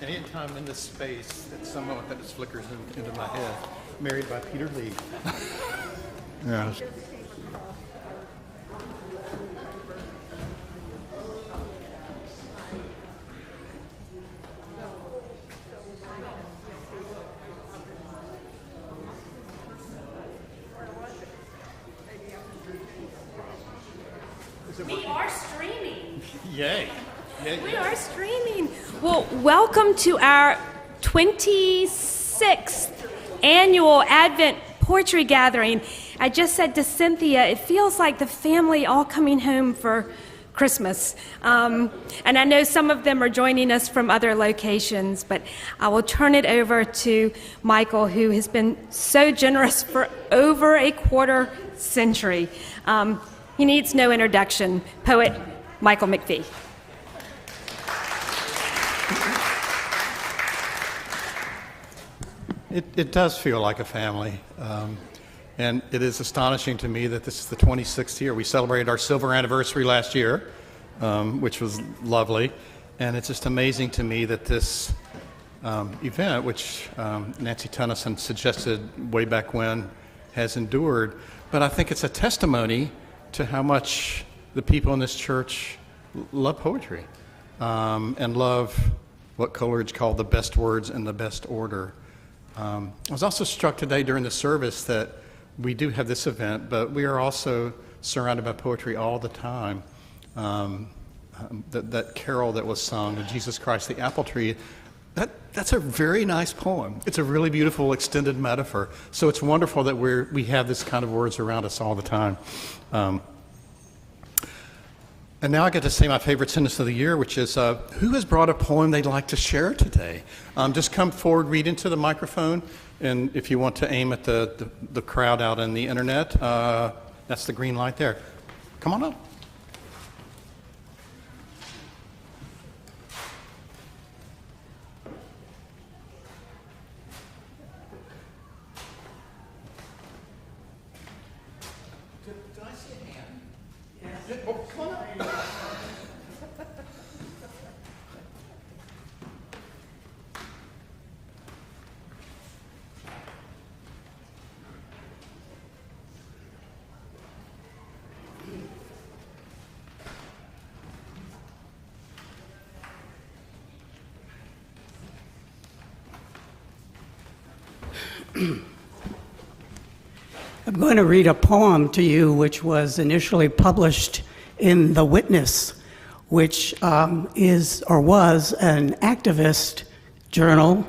Anytime in this space, it's someone that just flickers into my head. Married by Peter Lee. Yeah. We are streaming. Yay. We are streaming. Well, welcome to our 26th annual Advent Poetry Gathering. I just said to Cynthia, it feels like the family all coming home for Christmas. And I know some of them are joining us from other locations, but I will turn it over to Michael, who has been so generous for over a quarter century. He needs no introduction. Poet Michael McPhee. It does feel like a family. And it is astonishing to me that this is the 26th year. We celebrated our silver anniversary last year, which was lovely. And it's just amazing to me that this event, which Nancy Tennyson suggested way back when, has endured. But I think it's a testimony to how much the people in this church love poetry and love what Coleridge called the best words in the best order. I was also struck today during the service that we do have this event, but we are also surrounded by poetry all the time. That carol that was sung, Jesus Christ, the apple tree, that's a very nice poem. It's a really beautiful extended metaphor. So it's wonderful that we have this kind of words around us all the time. And now I get to say my favorite sentence of the year, which is, who has brought a poem they'd like to share today? Just come forward, read into the microphone, and if you want to aim at the crowd out on the internet, that's the green light there. Come on up. Did I see a hand? Yes. Oh, come on up. I'm going to read a poem to you which was initially published in The Witness, which is or was an activist journal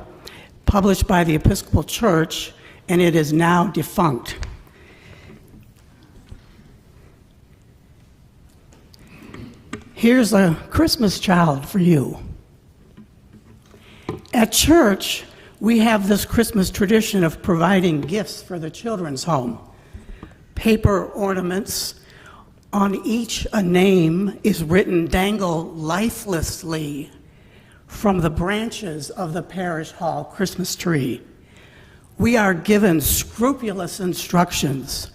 published by the Episcopal Church, and it is now defunct. Here's a Christmas child for you. At church, we have this Christmas tradition of providing gifts for the children's home. Paper ornaments, on each a name is written dangle lifelessly from the branches of the parish hall Christmas tree. We are given scrupulous instructions,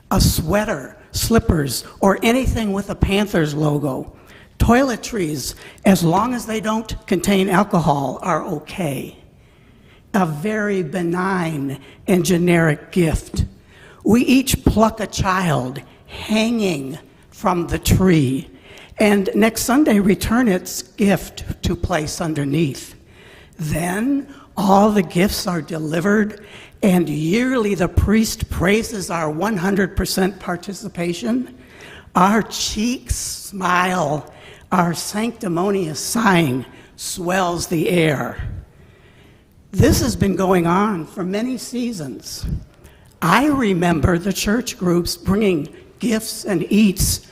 a sweater, slippers, or anything with a Panthers logo. Toiletries, as long as they don't contain alcohol, are okay. A very benign and generic gift. We each pluck a child hanging from the tree, and next Sunday return its gift to place underneath. Then all the gifts are delivered, and yearly the priest praises our 100% participation. Our cheeks smile, our sanctimonious sighing swells the air. This has been going on for many seasons. I remember the church groups bringing gifts and eats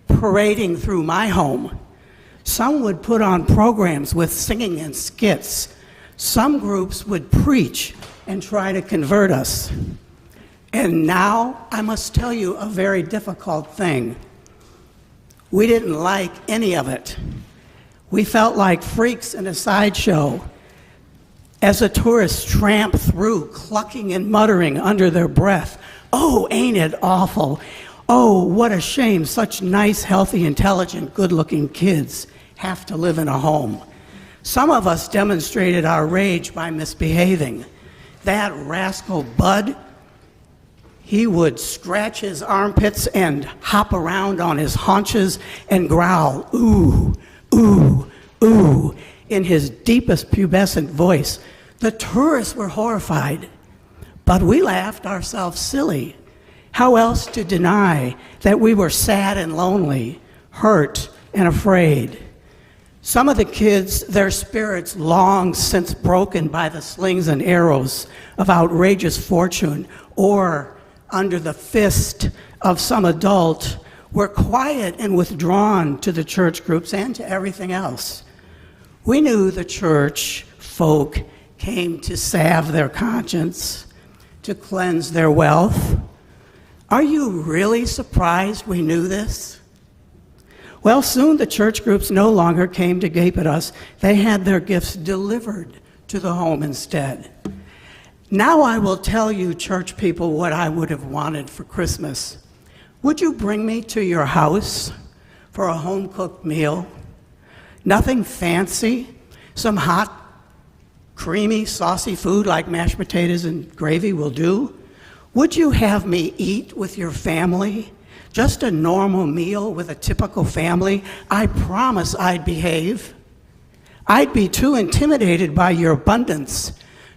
parading through my home. Some would put on programs with singing and skits. Some groups would preach and try to convert us. And now I must tell you a very difficult thing. We didn't like any of it. We felt like freaks in a sideshow as the tourists tramped through, clucking and muttering under their breath, "Oh, ain't it awful? Oh, what a shame such nice, healthy, intelligent, good-looking kids have to live in a home." Some of us demonstrated our rage by misbehaving. That rascal Bud, he would scratch his armpits and hop around on his haunches and growl, "Ooh, ooh, ooh," in his deepest pubescent voice. The tourists were horrified, but we laughed ourselves silly. How else to deny that we were sad and lonely, hurt and afraid? Some of the kids, their spirits long since broken by the slings and arrows of outrageous fortune or under the fist of some adult, were quiet and withdrawn to the church groups and to everything else. We knew the church folk came to salve their conscience, to cleanse their wealth. Are you really surprised we knew this? Well, soon the church groups no longer came to gape at us. They had their gifts delivered to the home instead. Now I will tell you, church people, what I would have wanted for Christmas. Would you bring me to your house for a home-cooked meal? Nothing fancy, some hot, creamy, saucy food like mashed potatoes and gravy will do. Would you have me eat with your family? Just a normal meal with a typical family? I promise I'd behave. I'd be too intimidated by your abundance,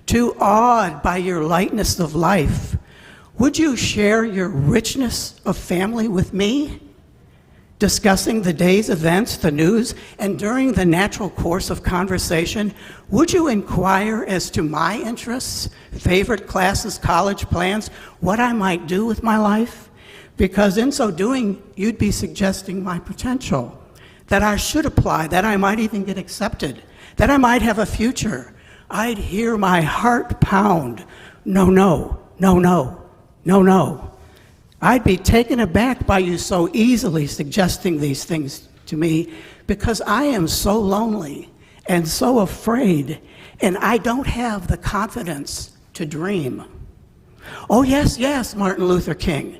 too awed by your lightness of life. Would you share your richness of family with me? Discussing the day's events, the news, and during the natural course of conversation, would you inquire as to my interests, favorite classes, college plans, what I might do with my life? Because in so doing, you'd be suggesting my potential, that I should apply, that I might even get accepted, that I might have a future. I'd hear my heart pound. No, no, no, no, no, no. I'd be taken aback by you so easily suggesting these things to me because I am so lonely and so afraid, and I don't have the confidence to dream. Oh, yes, yes, Martin Luther King,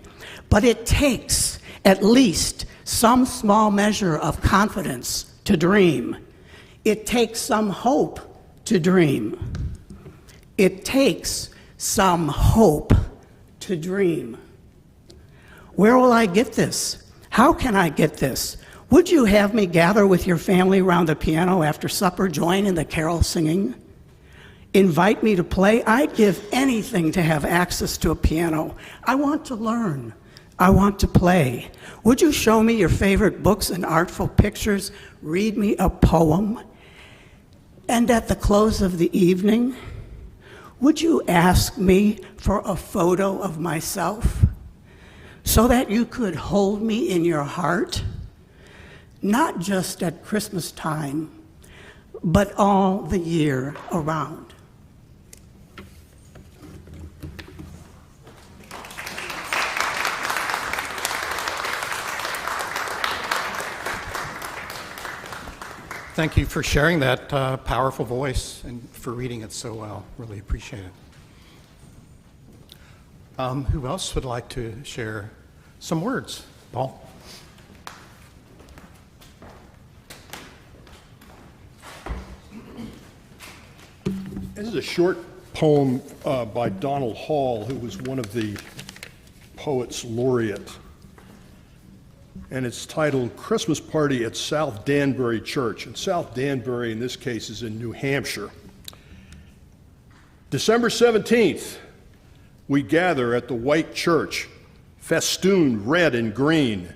but it takes at least some small measure of confidence to dream. It takes some hope to dream. It takes some hope to dream. Where will I get this? How can I get this? Would you have me gather with your family around the piano after supper, join in the carol singing? Invite me to play? I'd give anything to have access to a piano. I want to learn. I want to play. Would you show me your favorite books and artful pictures? Read me a poem? And at the close of the evening, would you ask me for a photo of myself so that you could hold me in your heart, not just at Christmas time, but all the year around? Thank you for sharing that powerful voice and for reading it so well. Really appreciate it. Who else would like to share some words? Paul? This is a short poem by Donald Hall, who was one of the poets laureate. And it's titled Christmas Party at South Danbury Church. And South Danbury, in this case, is in New Hampshire. December 17th, we gather at the white church, festooned red and green,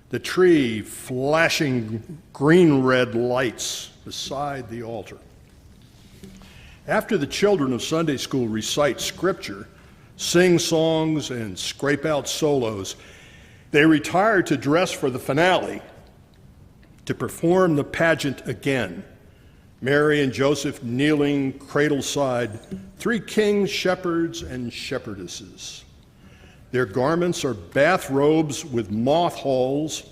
the tree flashing green-red lights beside the altar. After the children of Sunday school recite scripture, sing songs, and scrape out solos, they retire to dress for the finale, to perform the pageant again. Mary and Joseph kneeling cradle side, 3 kings, shepherds, and shepherdesses. Their garments are bathrobes with moth holes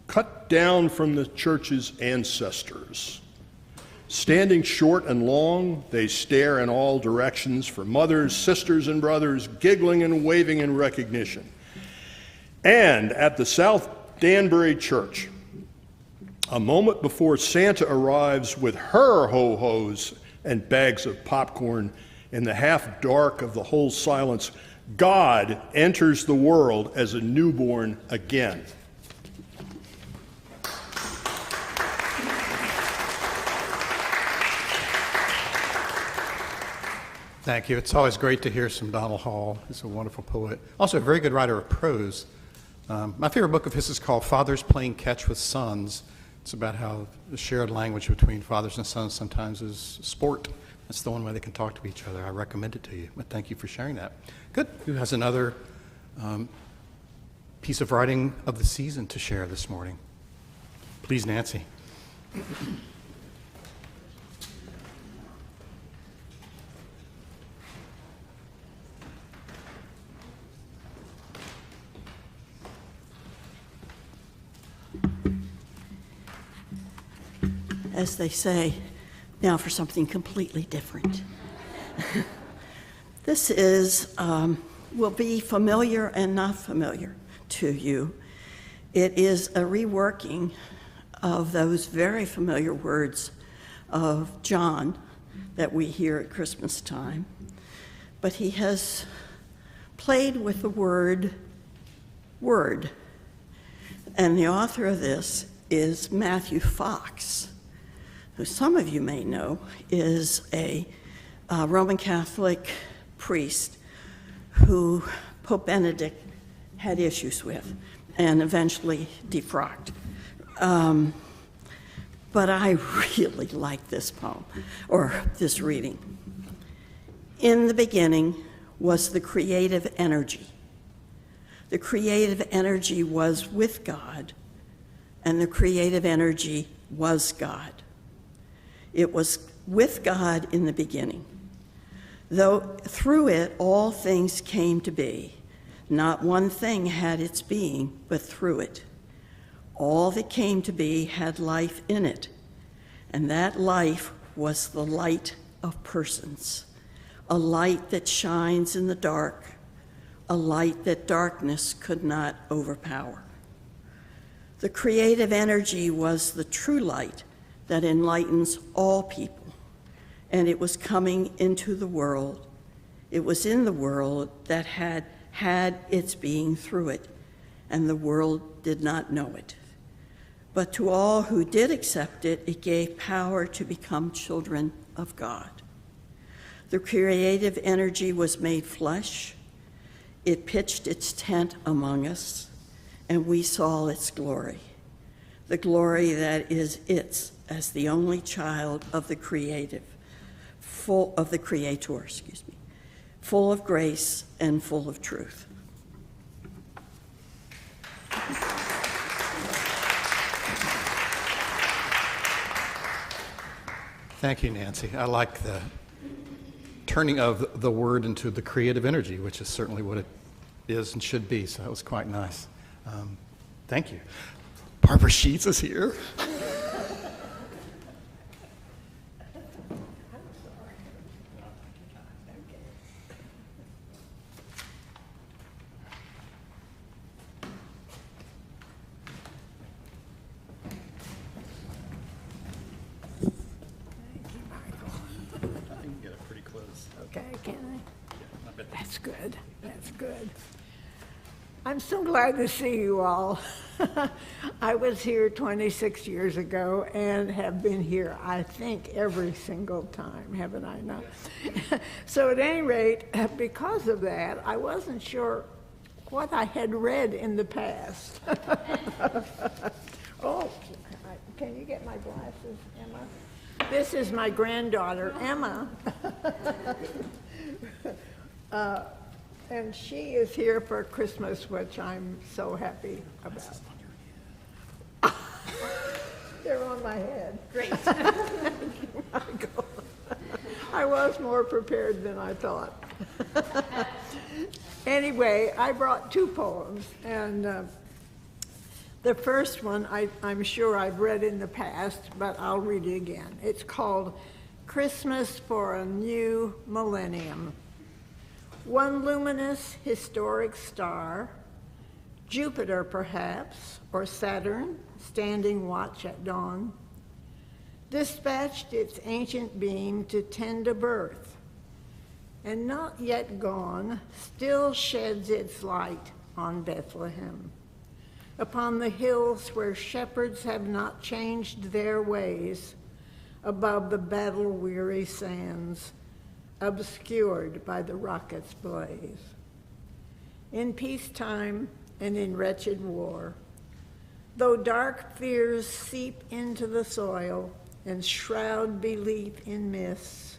cut down from the church's ancestors. Standing short and long, they stare in all directions for mothers, sisters, and brothers, giggling and waving in recognition. And at the South Danbury Church, a moment before Santa arrives with her ho-hos and bags of popcorn, in the half dark of the whole silence, God enters the world as a newborn again. Thank you. It's always great to hear some Donald Hall. He's a wonderful poet. Also a very good writer of prose. My favorite book of his is called Fathers Playing Catch with Sons. It's about how the shared language between fathers and sons sometimes is sport. That's the one way they can talk to each other. I recommend it to you. But thank you for sharing that. Good. Who has another piece of writing of the season to share this morning? Please, Nancy. As they say, now for something completely different. This will be familiar and not familiar to you. It is a reworking of those very familiar words of John that we hear at Christmas time. But he has played with the word. And the author of this is Matthew Fox, who some of you may know is a Roman Catholic priest who Pope Benedict had issues with and eventually defrocked. But I really like this poem, or this reading. In the beginning was the creative energy. The creative energy was with God, and the creative energy was God. It was with God in the beginning. Though through it all things came to be, not one thing had its being, but through it. All that came to be had life in it, and that life was the light of persons, a light that shines in the dark, a light that darkness could not overpower. The creative energy was the true light that enlightens all people, and it was coming into the world. It was in the world that had its being through it, and the world did not know it. But to all who did accept it, it gave power to become children of God. The creative energy was made flesh. It pitched its tent among us, and we saw its glory, the glory that is its as the only child of the Creator, full of grace and full of truth. Thank you, Nancy. I like the turning of the word into the creative energy, which is certainly what it is and should be, so that was quite nice. Thank you. Barbara Sheets is here. Okay, can I? That's good. That's good. I'm so glad to see you all. I was here 26 years ago and have been here, I think, every single time, haven't I not? So at any rate, because of that, I wasn't sure what I had read in the past. Oh, can you get my glasses, Emma? This is my granddaughter, Emma. And she is here for Christmas, which I'm so happy about. They're on my head. Great. Thank you, Michael. I was more prepared than I thought. Anyway, I brought two poems, and the first one I'm sure I've read in the past, but I'll read it again. It's called Christmas for a New Millennium. One luminous historic star, Jupiter perhaps, or Saturn, standing watch at dawn, dispatched its ancient beam to tend a birth, and not yet gone, still sheds its light on Bethlehem, upon the hills where shepherds have not changed their ways, above the battle-weary sands, obscured by the rocket's blaze. In peacetime and in wretched war, though dark fears seep into the soil and shroud belief in mists,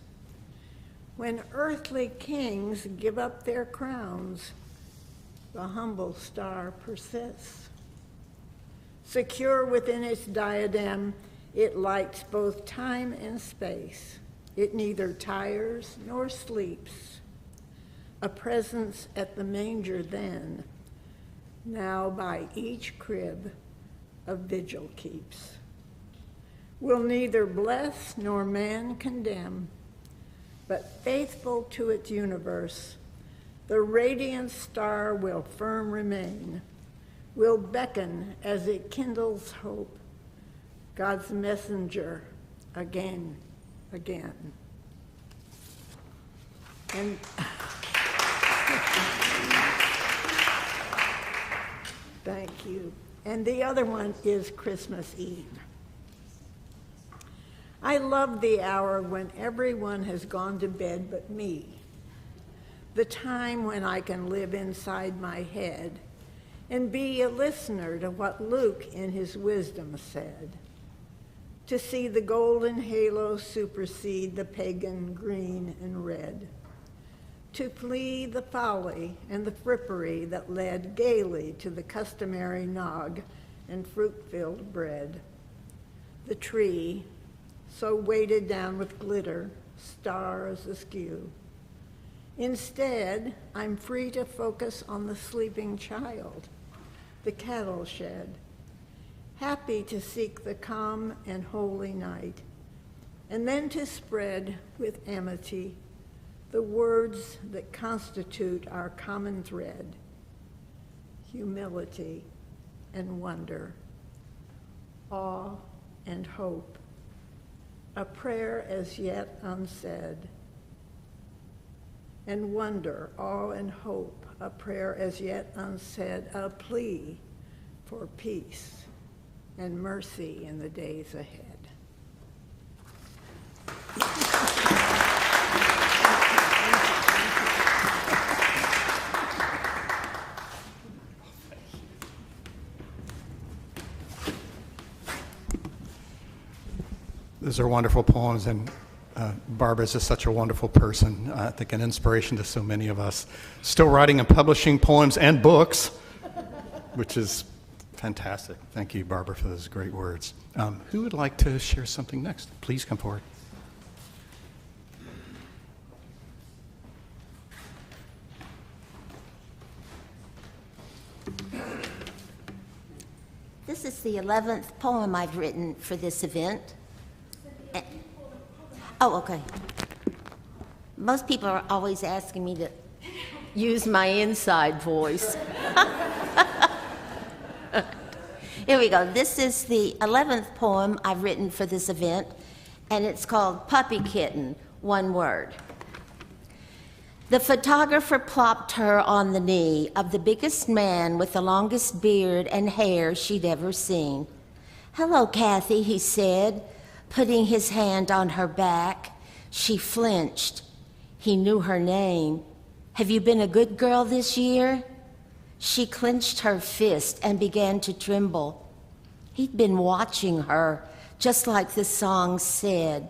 when earthly kings give up their crowns, the humble star persists. Secure within its diadem, it lights both time and space. It neither tires nor sleeps. A presence at the manger then, now by each crib a vigil keeps. Will neither bless nor man condemn, but faithful to its universe, the radiant star will firm remain, will beckon as it kindles hope, God's messenger again. And thank you. And the other one is Christmas Eve. I love the hour when everyone has gone to bed but me, the time when I can live inside my head and be a listener to what Luke in his wisdom said, to see the golden halo supersede the pagan green and red, to flee the folly and the frippery that led gaily to the customary nog and fruit-filled bread. The tree, so weighted down with glitter, stars askew. Instead, I'm free to focus on the sleeping child, the cattle shed, happy to seek the calm and holy night, and then to spread with amity the words that constitute our common thread: humility and wonder, awe and hope, a prayer as yet unsaid, and wonder, awe and hope, a prayer as yet unsaid, a plea for peace and mercy in the days ahead. Those are wonderful poems, and Barbara's just such a wonderful person. I think an inspiration to so many of us. Still writing and publishing poems and books, which is fantastic. Thank you, Barbara, for those great words. Who would like to share something next? Please come forward. This is the 11th poem I've written for this event. Oh, okay. Most people are always asking me to use my inside voice. Here we go. This is the 11th poem I've written for this event, and it's called Puppy Kitten, one word. The photographer plopped her on the knee of the biggest man with the longest beard and hair she'd ever seen. "Hello, Kathy," he said, putting his hand on her back. She flinched. He knew her name. "Have you been a good girl this year?" She clenched her fist and began to tremble. He'd been watching her, just like the song said.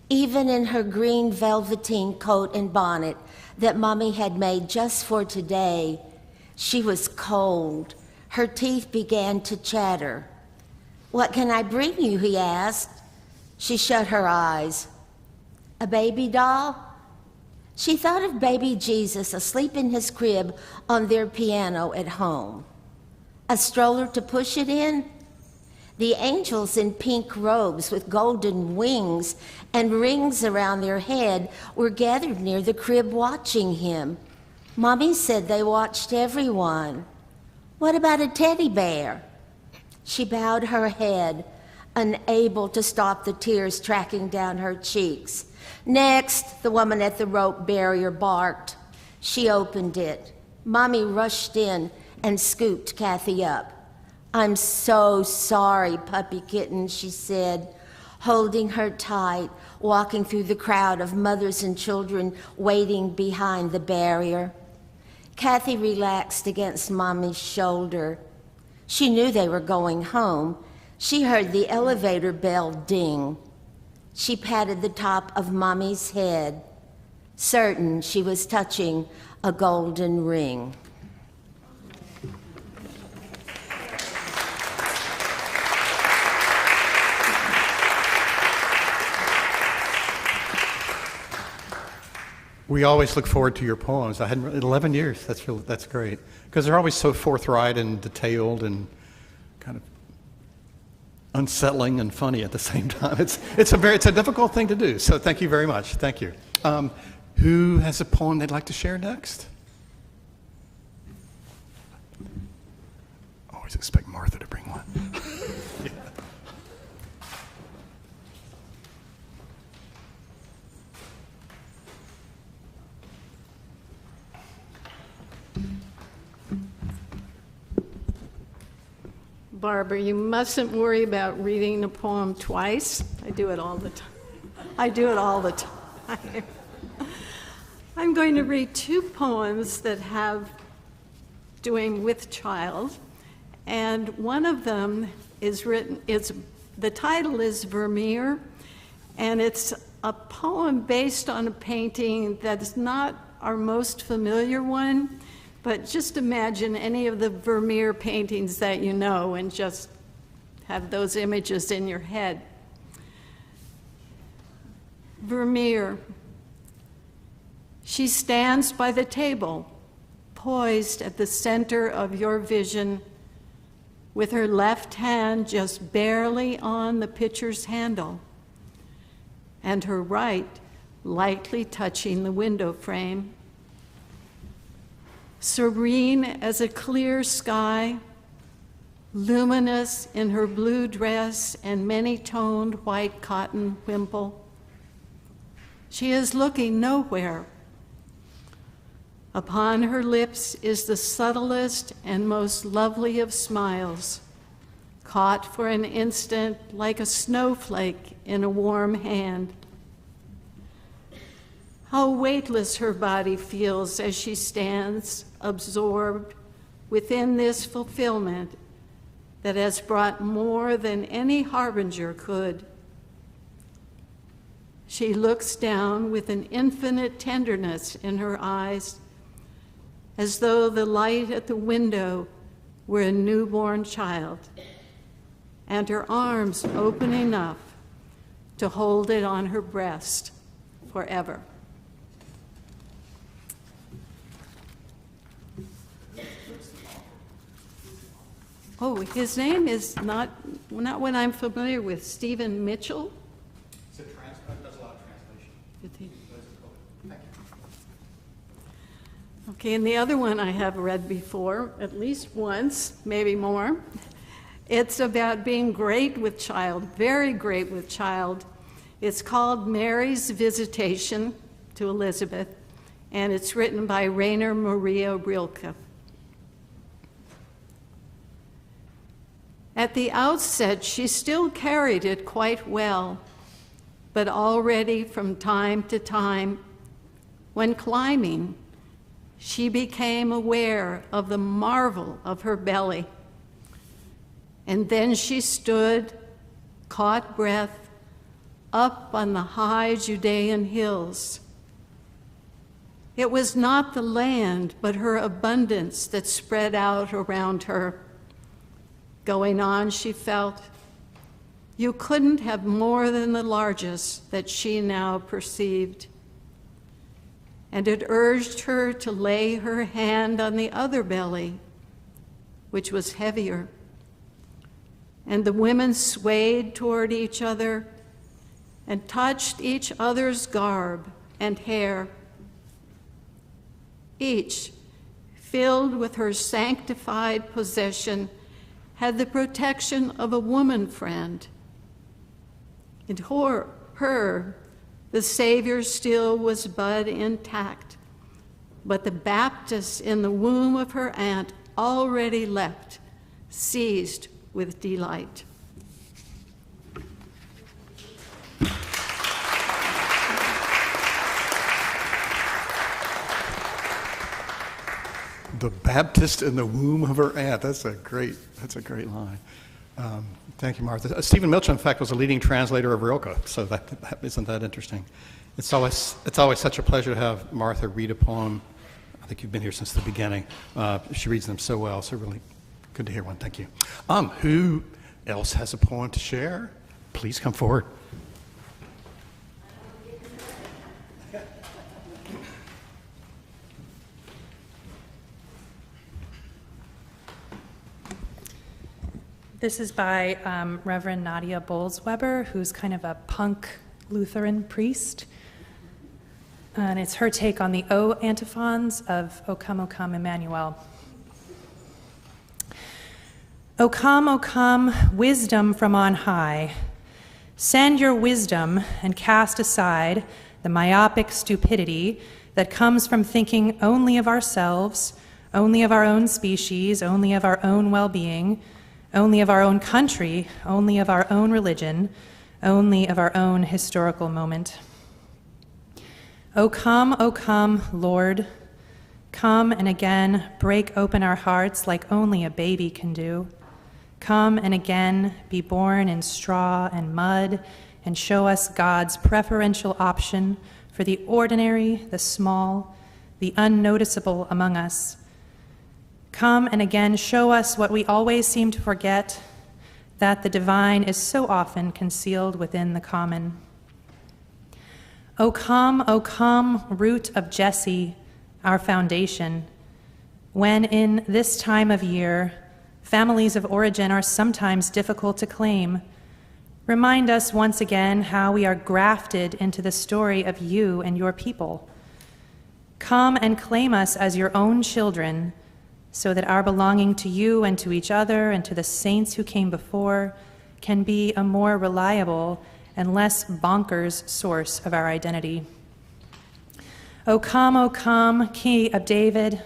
Even in her green velveteen coat and bonnet that Mommy had made just for today, she was cold. Her teeth began to chatter. "What can I bring you?" he asked. She shut her eyes. "A baby doll?" She thought of baby Jesus asleep in his crib on their piano at home. A stroller to push it in? The angels in pink robes with golden wings and rings around their head were gathered near the crib watching him. Mommy said they watched everyone. What about a teddy bear? She bowed her head, unable to stop the tears tracking down her cheeks. Next, the woman at the rope barrier barked. She opened it. Mommy rushed in and scooped Kathy up. "I'm so sorry, puppy kitten," she said, holding her tight, walking through the crowd of mothers and children waiting behind the barrier. Kathy relaxed against Mommy's shoulder. She knew they were going home. She heard the elevator bell ding. She patted the top of Mommy's head, certain she was touching a golden ring. We always look forward to your poems. I hadn't 11 years. That's great because they're always so forthright and detailed and kind of unsettling and funny at the same time. It's a difficult thing to do. So thank you very much. Thank you. Who has a poem they'd like to share next? Always expect Martha to bring one. Yeah. Barbara, you mustn't worry about reading the poem twice. I do it all the time. I'm going to read two poems that have doing with child, and one of them is the title is Vermeer, and it's a poem based on a painting that's not our most familiar one. But just imagine any of the Vermeer paintings that you know and just have those images in your head. Vermeer. She stands by the table, poised at the center of your vision, with her left hand just barely on the picture's handle, and her right lightly touching the window frame. Serene as a clear sky, luminous in her blue dress and many-toned white cotton wimple. She is looking nowhere. Upon her lips is the subtlest and most lovely of smiles, caught for an instant like a snowflake in a warm hand. How weightless her body feels as she stands, absorbed within this fulfillment that has brought more than any harbinger could. She looks down with an infinite tenderness in her eyes, as though the light at the window were a newborn child, and her arms open enough to hold it on her breast forever. Oh, his name is not one I'm familiar with, Stephen Mitchell. Does a lot of translation. Okay, and the other one I have read before, at least once, maybe more. It's about being great with child, very great with child. It's called Mary's Visitation to Elizabeth, and it's written by Rainer Maria Rilke. At the outset, she still carried it quite well, but already from time to time, when climbing, she became aware of the marvel of her belly. And then she stood, caught breath, up on the high Judean hills. It was not the land, but her abundance that spread out around her. Going on, she felt, you couldn't have more than the largest that she now perceived. and it urged her to lay her hand on the other belly, which was heavier. And the women swayed toward each other and touched each other's garb and hair, each, filled with her sanctified possession, had the protection of a woman friend. In her, the Savior still was bud intact, but the Baptist in the womb of her aunt already leapt, seized with delight. The Baptist in the womb of her aunt. That's a great line. Thank you, Martha. Stephen Milch, in fact, was a leading translator of Rilke, so that isn't that interesting. It's always such a pleasure to have Martha read a poem. I think you've been here since the beginning. She reads them so well, so really good to hear one. Thank you. Who else has a poem to share? Please come forward. This is by Reverend Nadia Bolz-Weber, who's kind of a punk Lutheran priest. And it's her take on the O antiphons of O Come, Emmanuel. O come, wisdom from on high. Send your wisdom and cast aside the myopic stupidity that comes from thinking only of ourselves, only of our own species, only of our own well-being, only of our own country, only of our own religion, only of our own historical moment. O come, Lord, come and again break open our hearts like only a baby can do. Come and again be born in straw and mud and show us God's preferential option for the ordinary, the small, the unnoticeable among us. Come and again show us what we always seem to forget, that the divine is so often concealed within the common. O come, root of Jesse, our foundation, when in this time of year, families of origin are sometimes difficult to claim. Remind us once again how we are grafted into the story of you and your people. Come and claim us as your own children, so that our belonging to you and to each other and to the saints who came before can be a more reliable and less bonkers source of our identity. O come, King of David,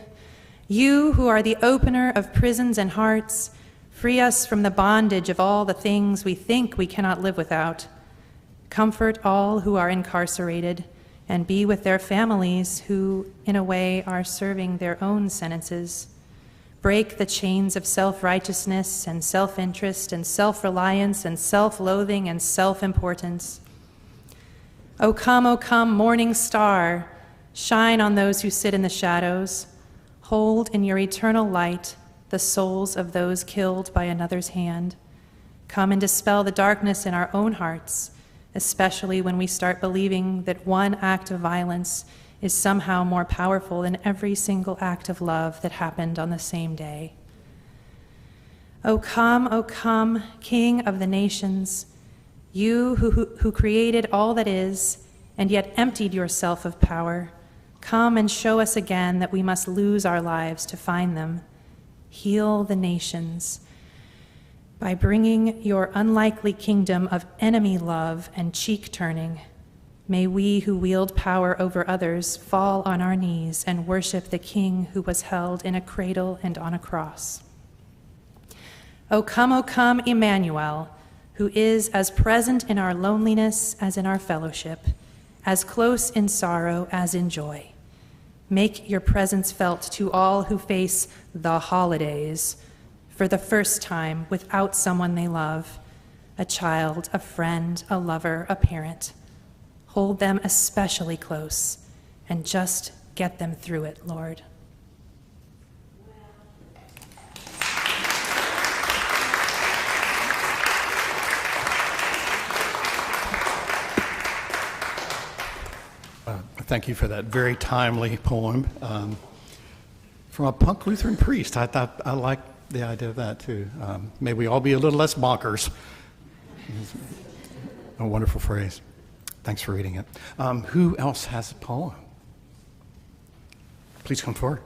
you who are the opener of prisons and hearts, free us from the bondage of all the things we think we cannot live without. Comfort all who are incarcerated and be with their families who, in a way, are serving their own sentences. Break the chains of self-righteousness and self-interest and self-reliance and self-loathing and self-importance. O come, morning star, shine on those who sit in the shadows. Hold in your eternal light the souls of those killed by another's hand. Come and dispel the darkness in our own hearts, especially when we start believing that one act of violence is somehow more powerful than every single act of love that happened on the same day. O come, King of the nations, you who created all that is and yet emptied yourself of power, come and show us again that we must lose our lives to find them. Heal the nations by bringing your unlikely kingdom of enemy love and cheek-turning. May we who wield power over others fall on our knees and worship the King who was held in a cradle and on a cross. O come, Emmanuel, who is as present in our loneliness as in our fellowship, as close in sorrow as in joy. Make your presence felt to all who face the holidays for the first time without someone they love, a child, a friend, a lover, a parent. Hold them especially close and just get them through it, Lord. Thank you for that very timely poem. From a punk Lutheran priest. I like the idea of that too. May we all be a little less bonkers. A wonderful phrase. Thanks for reading it. Who else has a poem? Please come forward.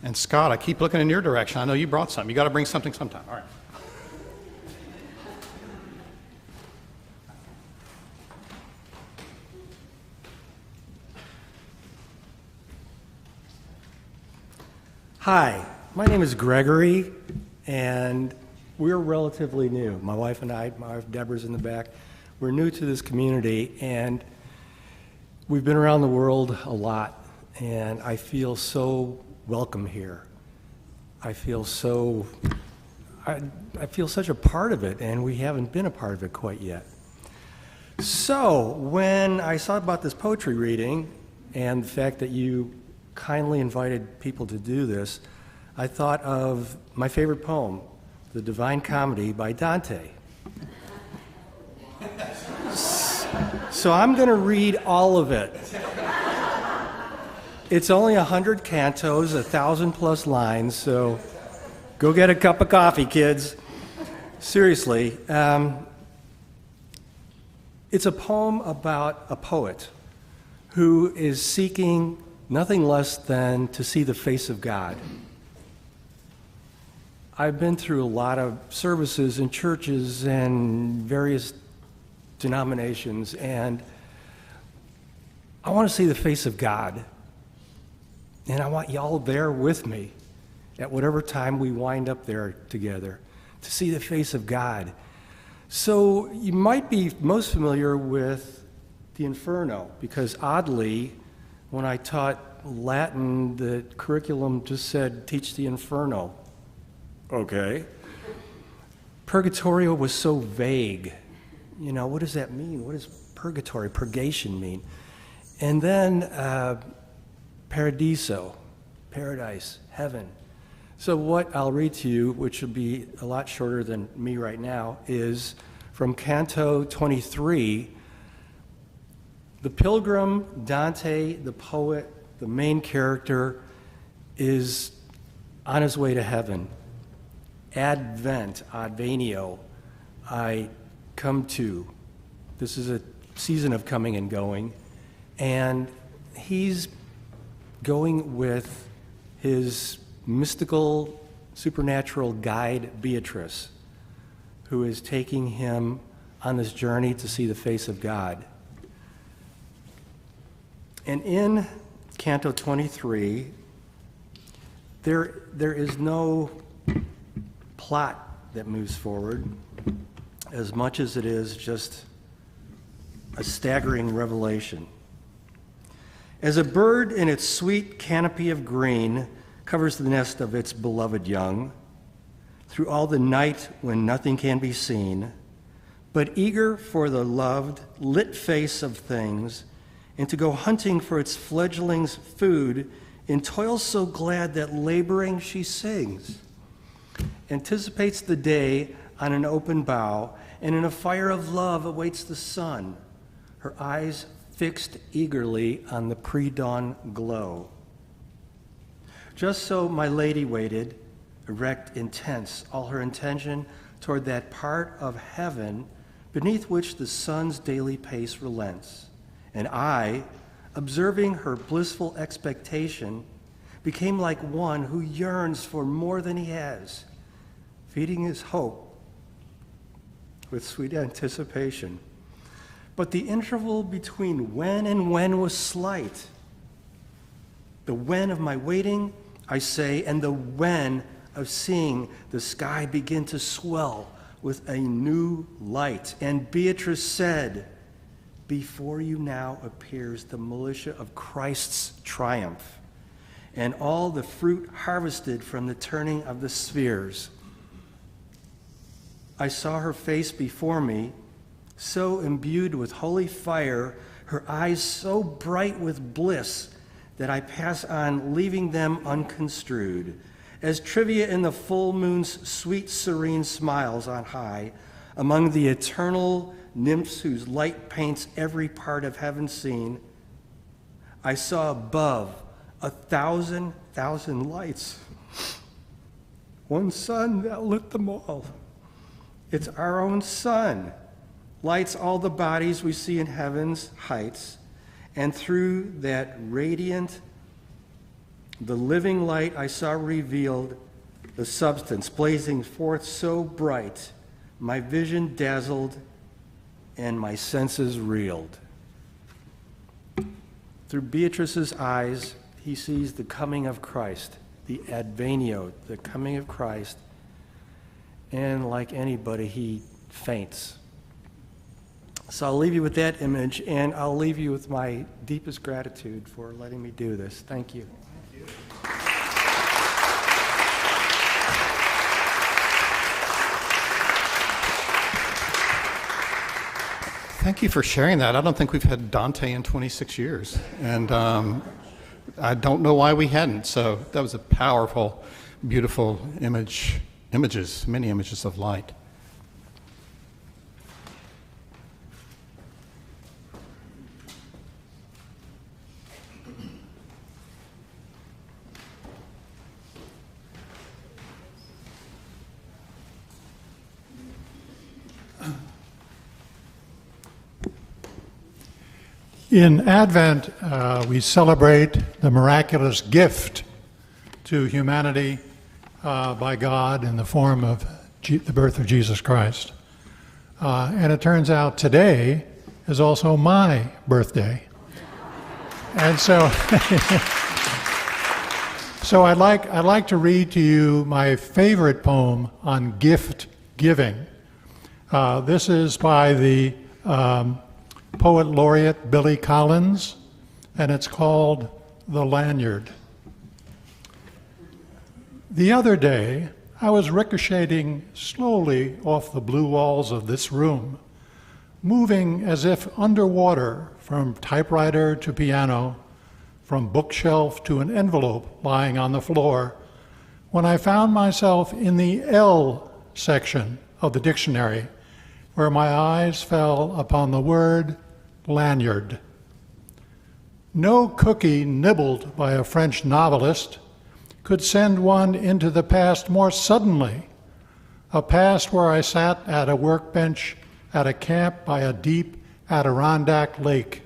And Scott, I keep looking in your direction. I know you brought something. You got to bring something sometime. All right. Hi, my name is Gregory, and we're relatively new. My wife and I, my wife Deborah's in the back, we're new to this community, and we've been around the world a lot, and I feel so welcome here. I feel such a part of it, and we haven't been a part of it quite yet. So when I saw about this poetry reading and the fact that you kindly invited people to do this, I thought of my favorite poem, The Divine Comedy by Dante. So I'm going to read all of it. It's only 100 cantos, 1,000+ lines, so go get a cup of coffee, kids. Seriously, it's a poem about a poet who is seeking nothing less than to see the face of God. I've been through a lot of services in churches and various denominations, and I want to see the face of God. And I want y'all there with me at whatever time we wind up there together to see the face of God. So you might be most familiar with the Inferno, because oddly, when I taught Latin, the curriculum just said, teach the Inferno. Okay. Purgatorio was so vague. You know, what does that mean? What does purgatory, purgation mean? And then Paradiso, paradise, heaven. So what I'll read to you, which will be a lot shorter than me right now, is from Canto 23. The pilgrim, Dante, the poet, the main character, is on his way to heaven. Advent, advenio, I come to. This is a season of coming and going, and he's going with his mystical, supernatural guide, Beatrice, who is taking him on this journey to see the face of God. And in Canto 23, there is no plot that moves forward as much as it is just a staggering revelation. As a bird in its sweet canopy of green covers the nest of its beloved young, through all the night when nothing can be seen, but eager for the loved, lit face of things, and to go hunting for its fledglings' food, in toil so glad that laboring she sings, anticipates the day on an open bough, and in a fire of love awaits the sun, her eyes fixed eagerly on the pre-dawn glow. Just so my lady waited, erect, intense, all her intention toward that part of heaven beneath which the sun's daily pace relents. And I, observing her blissful expectation, became like one who yearns for more than he has, feeding his hope with sweet anticipation. But the interval between when and when was slight. The when of my waiting, I say, and the when of seeing the sky begin to swell with a new light. And Beatrice said, before you now appears the militia of Christ's triumph, and all the fruit harvested from the turning of the spheres. I saw her face before me, so imbued with holy fire, her eyes so bright with bliss, that I pass on, leaving them unconstrued, as trivia in the full moon's sweet, serene smiles on high, among the eternal nymphs whose light paints every part of heaven seen. I saw above 1,000,000 lights. One sun that lit them all. It's our own sun, lights all the bodies we see in heaven's heights, and through that radiant, the living light I saw revealed the substance blazing forth so bright, my vision dazzled and my senses reeled. Through Beatrice's eyes, he sees the coming of Christ, the advenio, the coming of Christ, and like anybody, he faints. So I'll leave you with that image, and I'll leave you with my deepest gratitude for letting me do this. Thank you. Thank you for sharing that. I don't think we've had Dante in 26 years, and I don't know why we hadn't. So that was a powerful, beautiful images, many images of light. In Advent, we celebrate the miraculous gift to humanity by God in the form of the birth of Jesus Christ. And it turns out today is also my birthday. And so, so I'd like to read to you my favorite poem on gift giving. This is by the Poet Laureate Billy Collins, and it's called The Lanyard. The other day, I was ricocheting slowly off the blue walls of this room, moving as if underwater from typewriter to piano, from bookshelf to an envelope lying on the floor, when I found myself in the L section of the dictionary, where my eyes fell upon the word lanyard. No cookie nibbled by a French novelist could send one into the past more suddenly, a past where I sat at a workbench at a camp by a deep Adirondack lake,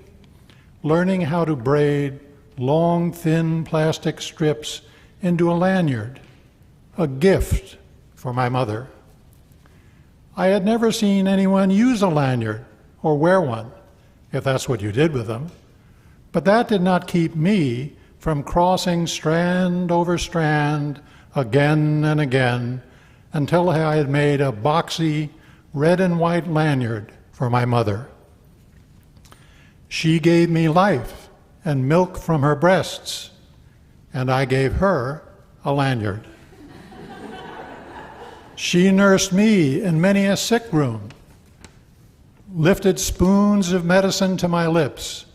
learning how to braid long, thin plastic strips into a lanyard, a gift for my mother. I had never seen anyone use a lanyard or wear one, if that's what you did with them. But that did not keep me from crossing strand over strand again and again until I had made a boxy red and white lanyard for my mother. She gave me life and milk from her breasts, and I gave her a lanyard. She nursed me in many a sick room, lifted spoons of medicine to my lips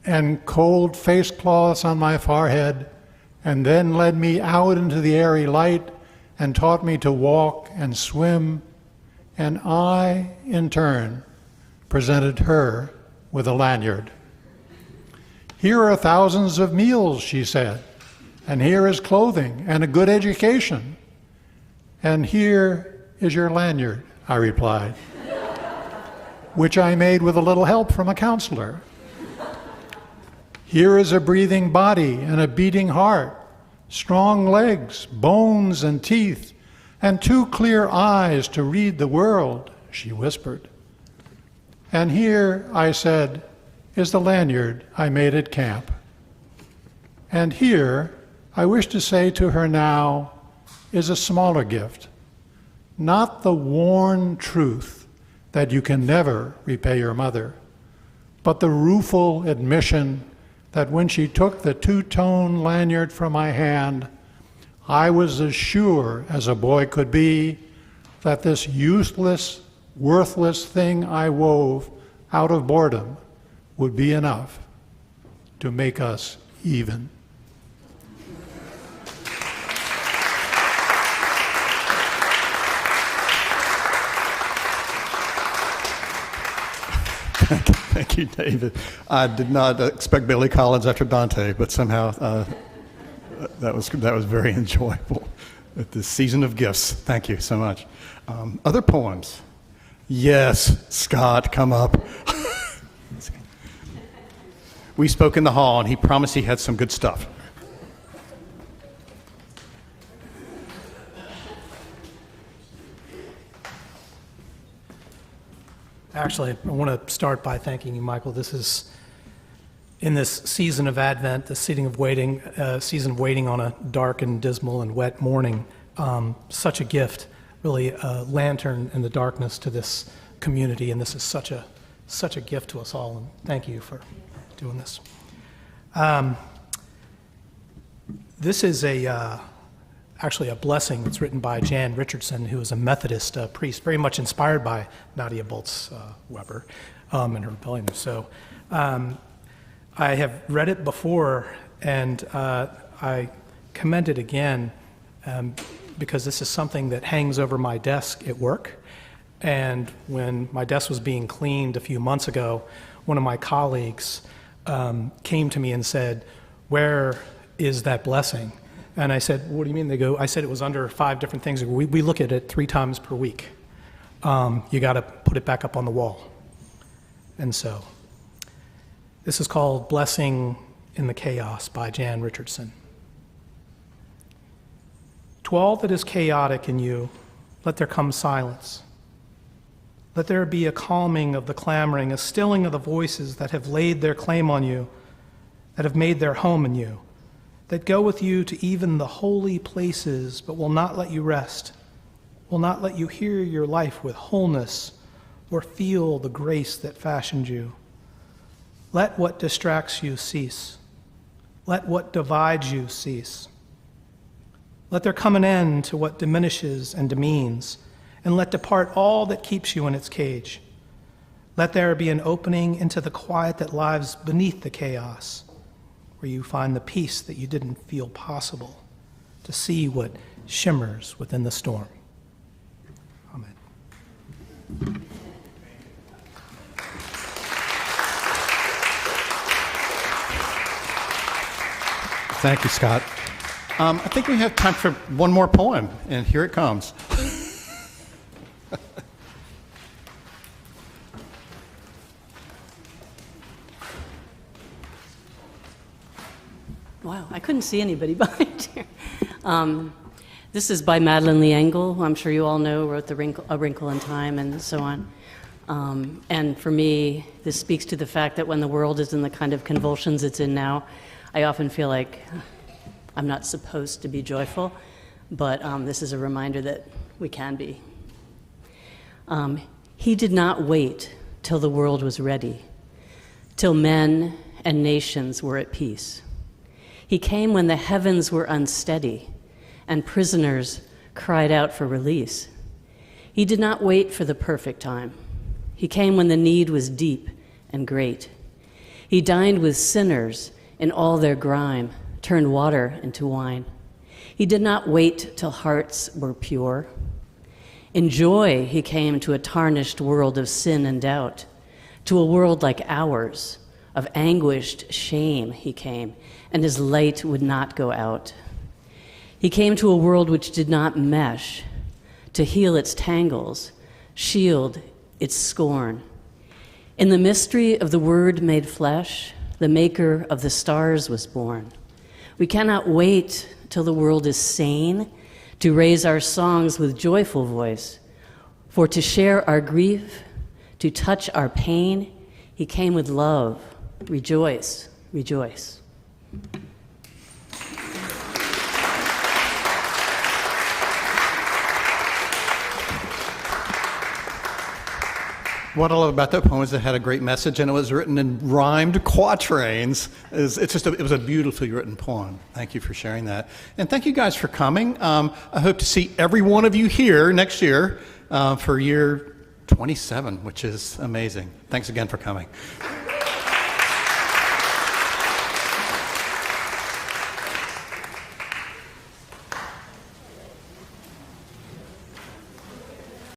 and cold face cloths on my forehead, and then led me out into the airy light and taught me to walk and swim, and I, in turn, presented her with a lanyard. Here are thousands of meals, she said, and here is clothing and a good education. And here is your lanyard, I replied, which I made with a little help from a counselor. Here is a breathing body and a beating heart, strong legs, bones and teeth, and 2 clear eyes to read the world, she whispered. And here, I said, is the lanyard I made at camp. And here, I wish to say to her now, is a smaller gift, not the worn truth that you can never repay your mother, but the rueful admission that when she took the 2-tone lanyard from my hand, I was as sure as a boy could be that this useless, worthless thing I wove out of boredom would be enough to make us even. Thank you, David. I did not expect Billy Collins after Dante, but somehow that was very enjoyable. At this season of gifts. Thank you so much. Other poems? Yes, Scott, come up. We spoke in the hall, and he promised he had some good stuff. Actually, I want to start by thanking you, Michael. This is, in this season of Advent, the season of waiting on a dark and dismal and wet morning, such a gift, really a lantern in the darkness to this community, and this is such a gift to us all, and thank you for doing this. This is actually a blessing that's written by Jan Richardson, who is a Methodist priest, very much inspired by Nadia Bolz-Weber and her rebellion. So I have read it before, and I commend it again because this is something that hangs over my desk at work. And when my desk was being cleaned a few months ago, one of my colleagues came to me and said, "Where is that blessing?" And I said, "What do you mean?" I said it was under 5 different things. We look at it 3 times per week. You got to put it back up on the wall. And so this is called Blessing in the Chaos by Jan Richardson. To all that is chaotic in you, let there come silence. Let there be a calming of the clamoring, a stilling of the voices that have laid their claim on you, that have made their home in you, that go with you to even the holy places, but will not let you rest, will not let you hear your life with wholeness or feel the grace that fashioned you. Let what distracts you cease. Let what divides you cease. Let there come an end to what diminishes and demeans, and let depart all that keeps you in its cage. Let there be an opening into the quiet that lies beneath the chaos, where you find the peace that you didn't feel possible, to see what shimmers within the storm. Amen. Thank you, Scott. I think we have time for one more poem, and here it comes. Wow, I couldn't see anybody behind here. This is by Madeleine L'Engle, who I'm sure you all know, wrote A Wrinkle in Time and so on. And for me, this speaks to the fact that when the world is in the kind of convulsions it's in now, I often feel like I'm not supposed to be joyful, but this is a reminder that we can be. He did not wait till the world was ready, till men and nations were at peace. He came when the heavens were unsteady and prisoners cried out for release. He did not wait for the perfect time. He came when the need was deep and great. He dined with sinners in all their grime, turned water into wine. He did not wait till hearts were pure. In joy, he came to a tarnished world of sin and doubt, to a world like ours, of anguished shame he came, and his light would not go out. He came to a world which did not mesh, to heal its tangles, shield its scorn. In the mystery of the Word made flesh, the maker of the stars was born. We cannot wait till the world is sane to raise our songs with joyful voice, for to share our grief, to touch our pain, he came with love. Rejoice, rejoice. What I love about that poem is it had a great message, and it was written in rhymed quatrains. It was a beautifully written poem. Thank you for sharing that. And thank you guys for coming. I hope to see every one of you here next year for year 27, which is amazing. Thanks again for coming.